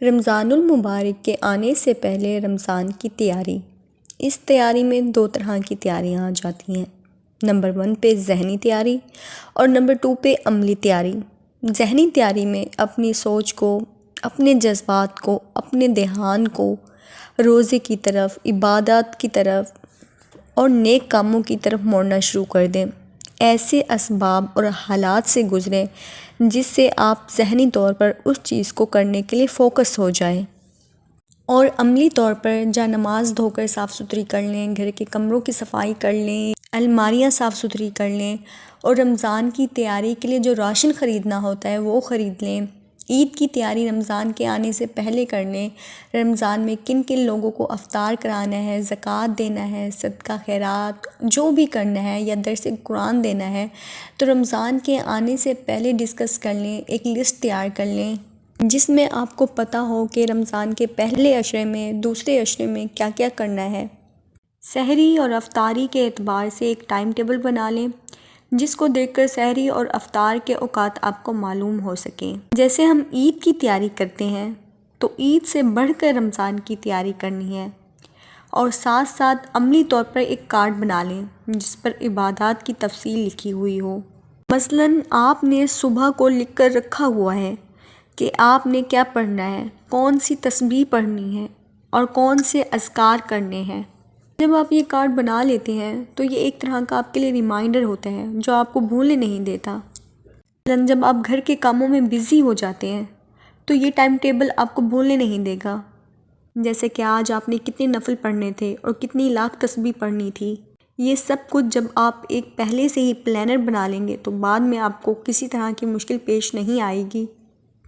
رمضان المبارک کے آنے سے پہلے رمضان کی تیاری۔ اس تیاری میں 2 طرح کی تیاریاں آ جاتی ہیں۔ نمبر 1 پہ ذہنی تیاری اور نمبر 2 پہ عملی تیاری۔ ذہنی تیاری میں اپنی سوچ کو، اپنے جذبات کو، اپنے دھیان کو روزے کی طرف، عبادات کی طرف اور نیک کاموں کی طرف موڑنا شروع کر دیں۔ ایسے اسباب اور حالات سے گزریں جس سے آپ ذہنی طور پر اس چیز کو کرنے کے لیے فوکس ہو جائیں۔ اور عملی طور پر جہاں نماز دھو کر صاف ستھری کر لیں، گھر کے کمروں کی صفائی کر لیں، الماریاں صاف ستھری کر لیں اور رمضان کی تیاری کے لیے جو راشن خریدنا ہوتا ہے وہ خرید لیں۔ عید کی تیاری رمضان کے آنے سے پہلے کر لیں۔ رمضان میں کن کن لوگوں کو افطار کرانا ہے، زکوٰۃ دینا ہے، صدقہ خیرات جو بھی کرنا ہے یا درس قرآن دینا ہے تو رمضان کے آنے سے پہلے ڈسکس کر لیں، ایک لسٹ تیار کر لیں جس میں آپ کو پتہ ہو کہ رمضان کے پہلے عشرے میں، دوسرے عشرے میں کیا کیا کرنا ہے۔ سحری اور افطاری کے اعتبار سے ایک ٹائم ٹیبل بنا لیں جس کو دیکھ کر سحری اور افطار کے اوقات آپ کو معلوم ہو سکیں۔ جیسے ہم عید کی تیاری کرتے ہیں تو عید سے بڑھ کر رمضان کی تیاری کرنی ہے، اور ساتھ ساتھ عملی طور پر ایک کارڈ بنا لیں جس پر عبادات کی تفصیل لکھی ہوئی ہو۔ مثلاً آپ نے صبح کو لکھ کر رکھا ہوا ہے کہ آپ نے کیا پڑھنا ہے، کون سی تسبیح پڑھنی ہے اور کون سے اذکار کرنے ہیں۔ جب آپ یہ کارڈ بنا لیتے ہیں تو یہ ایک طرح کا آپ کے لیے ریمائنڈر ہوتا ہے جو آپ کو بھولنے نہیں دیتا۔ جب آپ گھر کے کاموں میں بزی ہو جاتے ہیں تو یہ ٹائم ٹیبل آپ کو بھولنے نہیں دے گا، جیسے کہ آج آپ نے کتنے نفل پڑھنے تھے اور کتنی لاکھ تسبیح پڑھنی تھی۔ یہ سب کچھ جب آپ ایک پہلے سے ہی پلانر بنا لیں گے تو بعد میں آپ کو کسی طرح کی مشکل پیش نہیں آئے گی۔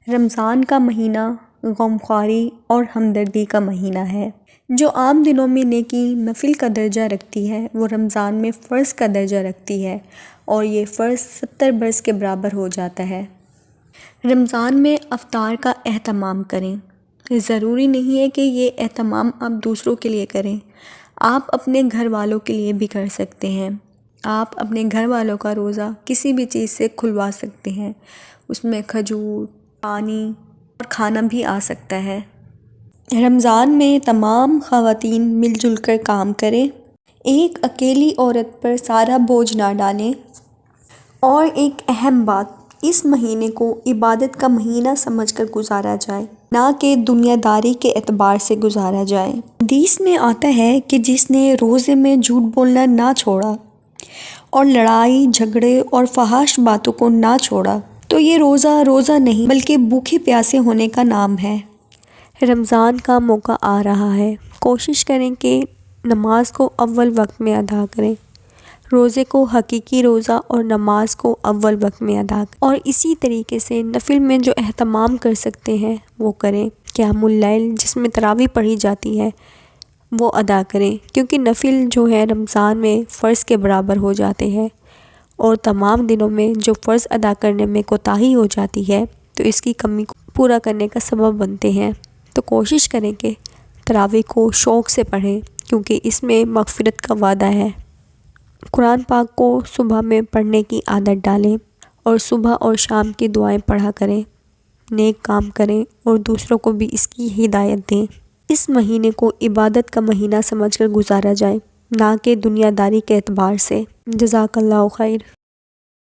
رمضان کا مہینہ غمخواری اور ہمدردی کا مہینہ ہے۔ جو عام دنوں میں نیکی نفل کا درجہ رکھتی ہے وہ رمضان میں فرض کا درجہ رکھتی ہے، اور یہ فرض 70 برس کے برابر ہو جاتا ہے۔ رمضان میں افطار کا اہتمام کریں۔ ضروری نہیں ہے کہ یہ اہتمام آپ دوسروں کے لیے کریں، آپ اپنے گھر والوں کے لیے بھی کر سکتے ہیں۔ آپ اپنے گھر والوں کا روزہ کسی بھی چیز سے کھلوا سکتے ہیں، اس میں کھجور، پانی اور کھانا بھی آ سکتا ہے۔ رمضان میں تمام خواتین مل جل کر کام کریں، ایک اکیلی عورت پر سارا بوجھ نہ ڈالیں۔ اور ایک اہم بات، اس مہینے کو عبادت کا مہینہ سمجھ کر گزارا جائے، نہ کہ دنیا داری کے اعتبار سے گزارا جائے۔ حدیث میں آتا ہے کہ جس نے روزے میں جھوٹ بولنا نہ چھوڑا اور لڑائی جھگڑے اور فحش باتوں کو نہ چھوڑا تو یہ روزہ نہیں بلکہ بھوکے پیاسے ہونے کا نام ہے۔ رمضان کا موقع آ رہا ہے، کوشش کریں کہ نماز کو اول وقت میں ادا کریں، روزے کو حقیقی روزہ اور نماز کو اول وقت میں ادا کریں، اور اسی طریقے سے نفل میں جو اہتمام کر سکتے ہیں وہ کریں۔ قیام اللیل جس میں تراویح پڑھی جاتی ہے وہ ادا کریں، کیونکہ نفل جو ہے رمضان میں فرض کے برابر ہو جاتے ہیں، اور تمام دنوں میں جو فرض ادا کرنے میں کوتاہی ہو جاتی ہے تو اس کی کمی کو پورا کرنے کا سبب بنتے ہیں۔ تو کوشش کریں کہ تراویح کو شوق سے پڑھیں، کیونکہ اس میں مغفرت کا وعدہ ہے۔ قرآن پاک کو صبح میں پڑھنے کی عادت ڈالیں اور صبح اور شام کی دعائیں پڑھا کریں، نیک کام کریں اور دوسروں کو بھی اس کی ہدایت دیں۔ اس مہینے کو عبادت کا مہینہ سمجھ کر گزارا جائے، نہ کہ دنیا داری کے اعتبار سے۔ جزاک اللہ خیر۔